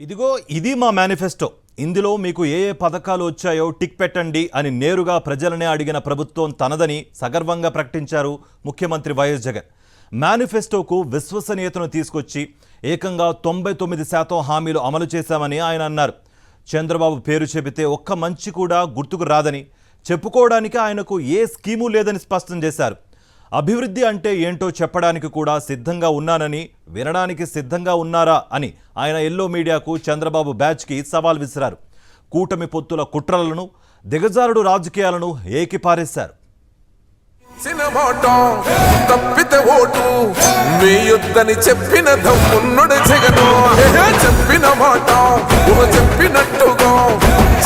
ఇదిగో ఇది మా మేనిఫెస్టో. ఇందులో మీకు ఏ ఏ పథకాలు వచ్చాయో టిక్ పెట్టండి అని నేరుగా ప్రజలనే అడిగిన ప్రభుత్వం తనదని సగర్వంగా ప్రకటించారు ముఖ్యమంత్రి వైఎస్ జగన్. మేనిఫెస్టోకు విశ్వసనీయతను తీసుకొచ్చి ఏకంగా 99% హామీలు అమలు చేశామని ఆయన అన్నారు. చంద్రబాబు పేరు చెబితే ఒక్క మంచి కూడా గుర్తుకు రాదని, చెప్పుకోవడానికి ఆయనకు ఏ స్కీము లేదని స్పష్టం చేశారు. అభివృద్ధి అంటే ఏంటో చెప్పడానికి కూడా సిద్ధంగా ఉన్నానని, వినడానికి సిద్ధంగా ఉన్నారా అని ఆయన ఎల్లో మీడియాకు, చంద్రబాబు బ్యాచ్కి సవాల్ విసిరారు. కూటమి పొత్తుల కుట్రలను, దిగజారుడు రాజకీయాలను ఏకిపారేశారు. తప్పితే ఓటు వేయొద్దని చెప్పిన దమ్మున్నడు జగను. చెప్పిన మాట చెప్పినట్టుగా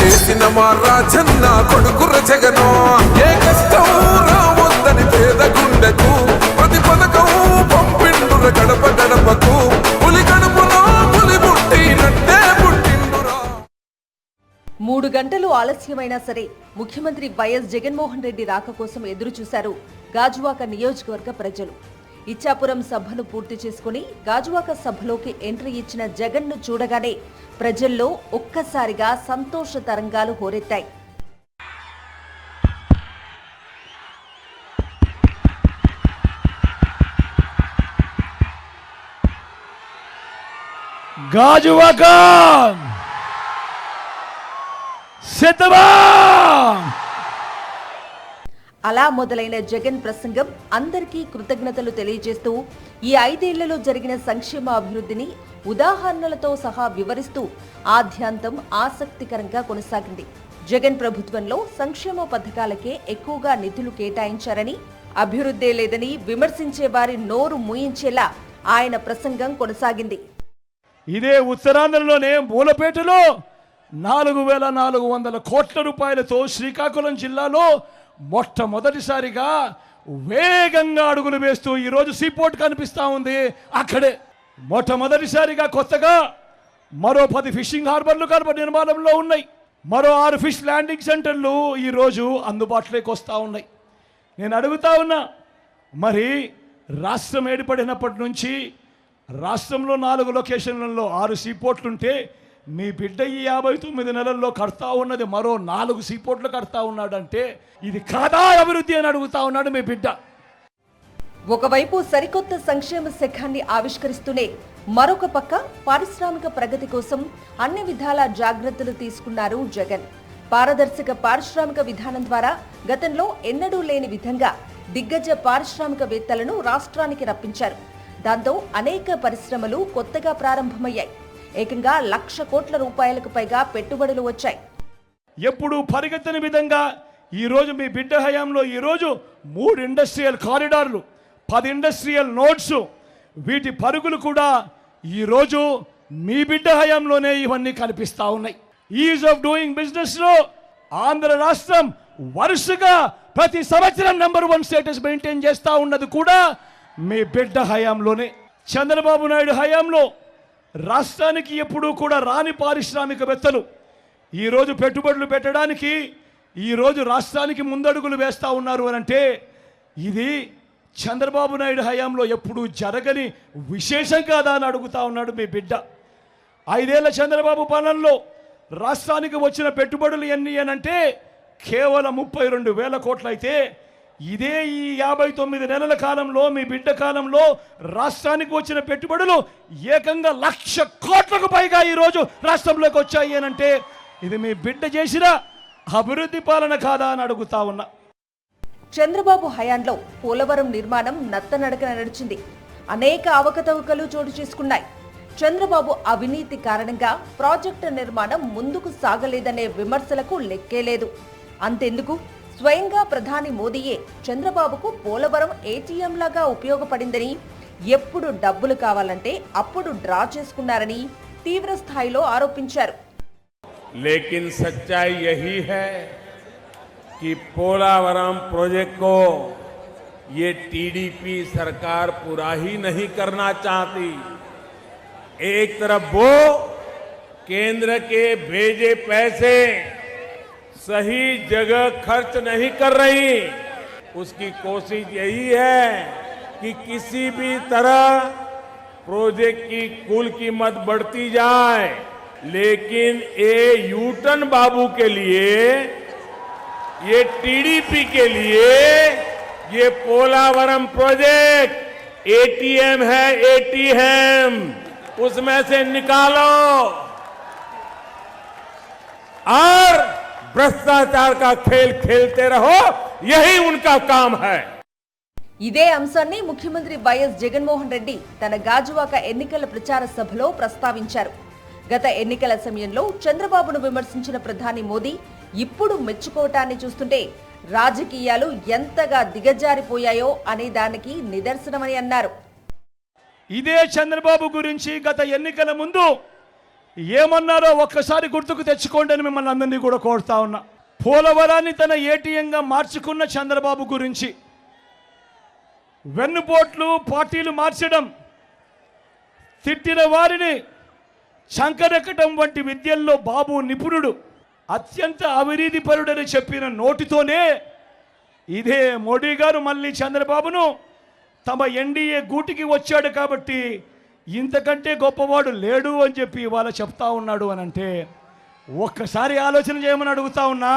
చేసిన మా రాజన్న కొడుకుర జగను. ఏ కష్టం రావద్దని పేద గుండెకు ప్రతి పథకం పంపిండుర గడప గడపకు. పులి గడపలో పులి పుట్టినట్టే పుట్టిండురా. 3 గంటలు ఆలస్యమైనా సరే ముఖ్యమంత్రి వైఎస్ జగన్మోహన్ రెడ్డి రాక కోసం ఎదురు చూశారు గాజువాక నియోజకవర్గ ప్రజలు. ఇచ్చాపురం సభను పూర్తి చేసుకుని గాజువాక సభలోకి ఎంట్రీ ఇచ్చిన జగన్ను చూడగానే ప్రజల్లో ఒక్కసారిగా సంతోష తరంగాలు హోరెత్తాయి. గాజువాక సిద్ధమా! అలా మొదలైన జగన్ ప్రసంగం అందరికీ కృతజ్ఞతలు తెలియజేస్తూ ఈ 5 ఏళ్లలో జరిగిన సంక్షేమ అభివృద్ధిని ఉదాహరణలతో సహా వివరిస్తూ ఆద్యాంతం ఆసక్తికరంగా కొనసాగింది. జగన్ ప్రభుత్వంలో సంక్షేమ పథకాలకే ఎక్కువగా నిధులు కేటాయించారని, అభివృద్ధే లేదని విమర్శించే వారి నోరు మూయించేలా ఆయన ప్రసంగం కొనసాగింది. ఇదే ఉత్తరాంధ్రలోనే మూలపేటలో 4,400 కోట్ల రూపాయలతో శ్రీకాకుళం జిల్లాలో మొట్టమొదటిసారిగా వేగంగా అడుగులు వేస్తూ ఈరోజు సీపోర్ట్ కనిపిస్తూ ఉంది. అక్కడే మొట్టమొదటిసారిగా కొత్తగా మరో 10 ఫిషింగ్ హార్బర్లు నిర్మాణంలో ఉన్నాయి. మరో 6 ఫిష్ ల్యాండింగ్ సెంటర్లు ఈరోజు అందుబాటులోకి వస్తూ ఉన్నాయి. నేను అడుగుతా ఉన్నా, మరి రాష్ట్రం ఏర్పడినప్పటి నుంచి రాష్ట్రంలో 4 లొకేషన్లలో 6 సీపోర్ట్లుంటే మీ బిడ్డ ఈ 59 నెలల్లో కడతా ఉన్నది మరో 4 సీపోర్ట్లు కడతా ఉన్నాడంటే ఇది కాదా అభివృద్ధి అని అడుగుతా ఉన్నాడు మీ బిడ్డ. ఒకవైపు సరికొత్త సంక్షేమ శకాన్ని ఆవిష్కరిస్తూనే మరొక పక్క పారిశ్రామిక ప్రగతి కోసం అన్ని విధాల జాగ్రత్తలు తీసుకున్నారు జగన్. పారదర్శక పారిశ్రామిక విధానం ద్వారా గతంలో ఎన్నడూ లేని విధంగా దిగ్గజ పారిశ్రామికవేత్తలను రాష్ట్రానికి రప్పించారు. దాంతో అనేక పరిశ్రమలు కొత్తగా ప్రారంభమయ్యాయి. ఏకంగా 1,00,000 కోట్ల రూపాయలకు పైగా పెట్టుబడులు వచ్చాయి. ఎప్పుడు పరిగెత్తని విధంగా ఈరోజు మీ బిడ్డ హయాంలో ఈరోజు 3 ఇండస్ట్రియల్ కారిడార్లు, 10 ఇండస్ట్రియల్ నోడ్స్, వీటి పరుగులు కూడా ఈరోజు మీ బిడ్డ హయాంలోనే ఇవన్నీ కనిపిస్తూ ఉన్నాయి. ఈజ్ ఆఫ్ డూయింగ్ బిజినెస్లో ఆంధ్ర రాష్ట్రం వరుసగా ప్రతి సంవత్సరం #1 స్టేటస్ మెయింటైన్ చేస్తూ ఉన్నది కూడా మీ బిడ్డ హయాంలోనే. చంద్రబాబు నాయుడు హయాంలో రాష్ట్రానికి ఎప్పుడూ కూడా రాని పారిశ్రామికవేత్తలు ఈరోజు పెట్టుబడులు పెట్టడానికి ఈరోజు రాష్ట్రానికి ముందడుగులు వేస్తూ ఉన్నారు అని అంటే ఇది చంద్రబాబు నాయుడు హయాంలో ఎప్పుడూ జరగని విశేషం కాదా అని అడుగుతా ఉన్నాడు మీ బిడ్డ. 5 ఏళ్ల చంద్రబాబు పాలనలో రాష్ట్రానికి వచ్చిన పెట్టుబడులు ఎన్ని అనంటే కేవలం 32,000 కోట్లు అయితే ఇదే ఈ 59 నెలల కాలంలో మీ బిడ్డ కాలంలో రాష్ట్రానికి వచ్చిన పెట్టుబడులు ఏకంగా 1,00,000 కోట్లకు పైగా ఈరోజు రాష్ట్రంలోకి వచ్చాయి అనంటే ఇది మీ బిడ్డ చేసిన అభివృద్ధి పాలన కాదా అని అడుగుతా ఉన్నా. చంద్రబాబు హయాంలో పోలవరం నిర్మాణం నత్తనడకన నడిచింది. అనేక అవకతవకలు చోటు చేసుకున్నాయి. చంద్రబాబు అవినీతి కారణంగా ప్రాజెక్టు నిర్మాణం ముందుకు సాగలేదనే విమర్శలకు లెక్కేలేదు. అంతెందుకు, స్వయంగా ప్రధాని మోదీయే చంద్రబాబుకు పోలవరం ఏటీఎం లాగా ఉపయోగపడిందని, ఎప్పుడు డబ్బులు కావాలంటే అప్పుడు డ్రా చేసుకున్నారని తీవ్ర స్థాయిలో ఆరోపించారు. लेकिन सच्चाई यही है कि पोलावरम प्रोजेक्ट को ये टीडीपी सरकार पूरा ही नहीं करना चाहती. एक तरफ वो केंद्र के भेजे पैसे सही जगह खर्च नहीं कर रही, उसकी कोशिश यही है कि किसी भी तरह प्रोजेक्ट की कुल कीमत बढ़ती जाए, लेकिन ये यूटन बाबू के लिए, ये टीडीपी के लिए ये पोलावरम प्रोजेक्ट एटीएम है, एटीएम उसमें से निकालो और भ्रष्टाचार का खेल खेलते रहो, यही उनका काम है। ఇదే అంశాన్ని ముఖ్యమంత్రి వైఎస్ జగన్మోహన్ రెడ్డి తన గాజువాక ఎన్నికల ప్రచార సభలో ప్రస్తావించారు. గత ఎన్నికల సమయంలో చంద్రబాబును విమర్శించిన ప్రధాని మోదీ ఇప్పుడు మెచ్చుకోవటాన్ని చూస్తుంటే రాజకీయాలు ఎంతగా దిగజారిపోయాయో అనే దానికి నిదర్శనమని అన్నారు. ఇదే చంద్రబాబు గురించి గత ఎన్నికల ముందు ఏమన్నారో ఒక్కసారి గుర్తుకు తెచ్చుకోండి అని మిమ్మల్ని అందరినీ కూడా కోరుతా ఉన్నా. పోలవరాన్ని తన ఏటీఎంగా మార్చుకున్న చంద్రబాబు గురించి వెన్నుపోట్లు పార్టీలు మార్చడం, తిట్టిన వారిని చంకనెక్కడం వంటి విద్యల్లో బాబు నిపుణుడు, అత్యంత అవినీతిపరుడని చెప్పిన నోటితోనే ఇదే మోడీ గారు మళ్ళీ చంద్రబాబును తమ ఎన్డీఏ గూటికి వచ్చాడు కాబట్టి ఇంతకంటే గొప్పవాడు లేడు అని చెప్పి ఇవాళ చెప్తా ఉన్నాడు అని అంటే ఒక్కసారి ఆలోచన చేయమని అడుగుతా ఉన్నా.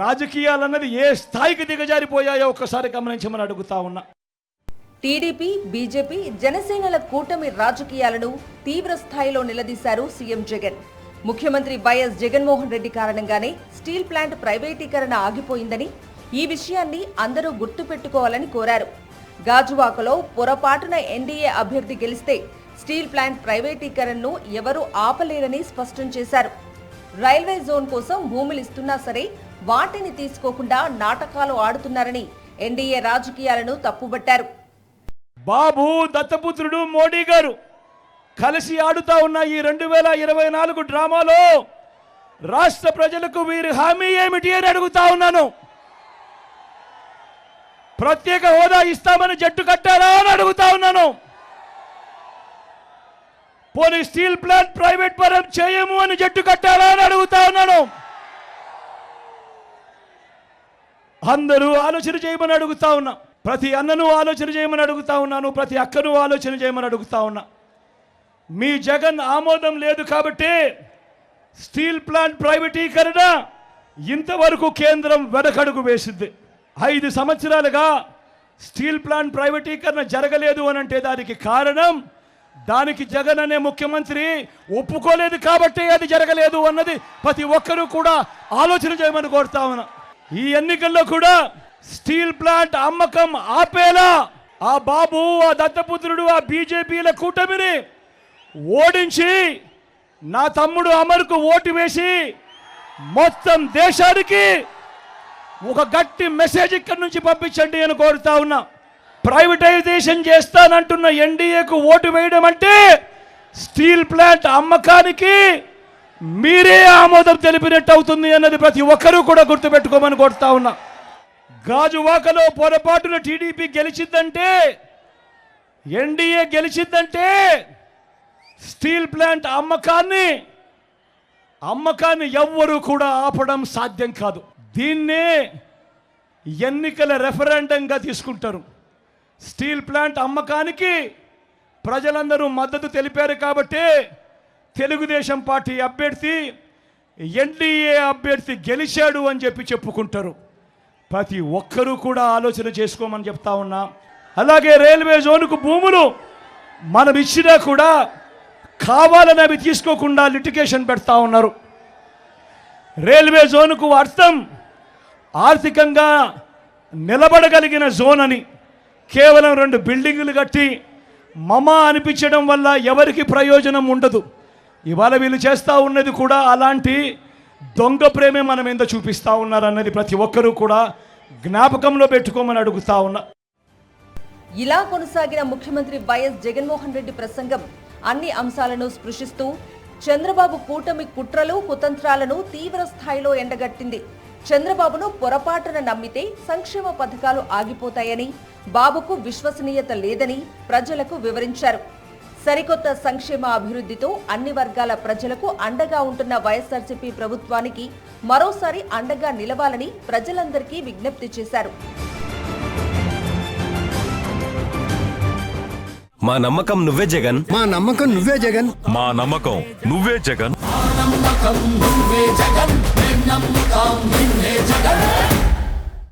రాజకీయాలన్నది ఏ స్థాయికి దిగజారిపోయాయో ఒక్కసారి గమనించమని అడుగుతా ఉన్నా. టీడీపీ, బీజేపీ, జనసేనల కూటమి రాజకీయాలను తీవ్ర స్థాయిలో నిలదీశారు సీఎం జగన్. ముఖ్యమంత్రి వైఎస్ జగన్మోహన్ రెడ్డి కారణంగానే స్టీల్ ప్లాంట్ ప్రైవేటీకరణ ఆగిపోయిందని, ఈ విషయాన్ని అందరూ గుర్తుపెట్టుకోవాలని కోరారు. గాజువాకలో పొరపాటున ఎన్డీఏ అభ్యర్థి గెలిస్తే స్టీల్ ప్లాంట్ ప్రైవేటీకరణను ఎవరూ ఆపలేరని స్పష్టం చేశారు. రైల్వే జోన్ కోసం భూములు ఇస్తున్నా సరే వాటిని తీసుకోకుండా నాటకాలు ఆడుతున్నారని ఎన్డీఏ రాజకీయాలను తప్పుబట్టారు. బాబు దత్తపుత్రుడు మోడీ గారు కలిసి ఆడుతా ఉన్న ఈ 2024 డ్రామాలో రాష్ట్ర ప్రజలకు వీరి హామీ ఏమిటి అని అడుగుతా ఉన్నాను. ప్రత్యేక హోదా ఇస్తామని జట్టు కట్టారా అని అడుగుతా ఉన్నాను. పోనీ స్టీల్ ప్లాంట్ ప్రైవేట్ పరం చేయము అని జట్టు కట్టారా అని అడుగుతా ఉన్నాను. అందరూ ఆలోచన చేయమని అడుగుతా ఉన్నా. ప్రతి అన్నను ఆలోచన చేయమని అడుగుతా ఉన్నాను. ప్రతి అక్కను ఆలోచన చేయమని అడుగుతా ఉన్నా. మీ జగన్ ఆమోదం లేదు కాబట్టి స్టీల్ ప్లాంట్ ప్రైవేటీకరణ ఇంతవరకు కేంద్రం వెనకడుగు వేసింది. 5 సంవత్సరాలుగా స్టీల్ ప్లాంట్ ప్రైవేటీకరణ జరగలేదు అని అంటే దానికి కారణం, దానికి జగన్ అనే ముఖ్యమంత్రి ఒప్పుకోలేదు కాబట్టి అది జరగలేదు అన్నది ప్రతి ఒక్కరూ కూడా ఆలోచన చేయమని కోరుతా ఉన్నా. ఈ ఎన్నికల్లో కూడా స్టీల్ ప్లాంట్ అమ్మకం ఆపేలా ఆ బాబు, ఆ దత్తపుత్రుడు, ఆ బీజేపీల కూటమిని ఓడించి నా తమ్ముడు అమర్కు ఓటు వేసి మొత్తం దేశానికి ఒక గట్టి మెసేజ్ ఇక్కడి నుంచి పంపించండి అని కోరుతా ఉన్నా. ప్రైవేటైజేషన్ చేస్తానంటున్న ఎన్డీఏకు ఓటు వేయడం అంటే స్టీల్ ప్లాంట్ అమ్మకానికి మీరే ఆమోదం తెలిపినట్టు అవుతుంది అన్నది ప్రతి ఒక్కరూ కూడా గుర్తుపెట్టుకోమని కోరుతా ఉన్నా. గాజువాకలో పొరపాటున టీడీపీ గెలిచిందంటే, ఎన్డీఏ గెలిచిందంటే స్టీల్ ప్లాంట్ అమ్మకాన్ని ఎవ్వరూ కూడా ఆపడం సాధ్యం కాదు. దీన్నే ఎన్నికల రెఫరెండంగా తీసుకుంటారు. స్టీల్ ప్లాంట్ అమ్మకానికి ప్రజలందరూ మద్దతు తెలిపారు కాబట్టి తెలుగుదేశం పార్టీ అభ్యర్థి, ఎన్డీఏ అభ్యర్థి గెలిచాడు అని చెప్పి చెప్పుకుంటారు. ప్రతి ఒక్కరూ కూడా ఆలోచన చేసుకోమని చెప్తా ఉన్నా. అలాగే రైల్వే జోన్కు భూములు మనం ఇచ్చినా కూడా కావాలని అవి తీసుకోకుండా లిటిగేషన్ పెడతా ఉన్నారు. రైల్వే జోన్కు అర్థం ఆర్థికంగా నిలబడగలిగిన జోన్ అని, కేవలం 2 బిల్డింగులు కట్టి మమా అనిపించడం వల్ల ఎవరికి ప్రయోజనం ఉండదు. ఇవాళ వీళ్ళు చేస్తూ ఉన్నది కూడా అలాంటి దొంగ ప్రేమే మనం ఎంత చూపిస్తూ ఉన్నారన్నది ప్రతి ఒక్కరూ కూడా జ్ఞాపకంలో పెట్టుకోమని అడుగుతా ఉన్నా. ఇలా కొనసాగిన ముఖ్యమంత్రి వైఎస్ జగన్మోహన్ రెడ్డి ప్రసంగం అన్ని అంశాలను స్పృశిస్తూ చంద్రబాబు కూటమి కుట్రలు, కుతంత్రాలను తీవ్ర స్థాయిలో ఎండగట్టింది. చంద్రబాబును పొరపాటున నమ్మితే సంక్షేమ పథకాలు ఆగిపోతాయని, బాబుకు విశ్వసనీయత లేదని ప్రజలకు వివరించారు. సరికొత్త సంక్షేమ అభివృద్ధితో అన్ని వర్గాల ప్రజలకు అండగా ఉంటున్న వైఎస్ఆర్సీపీ ప్రభుత్వానికి మరోసారి అండగా నిలవాలని ప్రజలందరికీ విజ్ఞప్తి చేశారు. మా నమ్మకం నువ్వే జగన్. మా నమ్మకం నువ్వే జగన్. మా నమ్మకం నువ్వే జగన్. నమ్మకం నువ్వే జగన్. నమ్మకం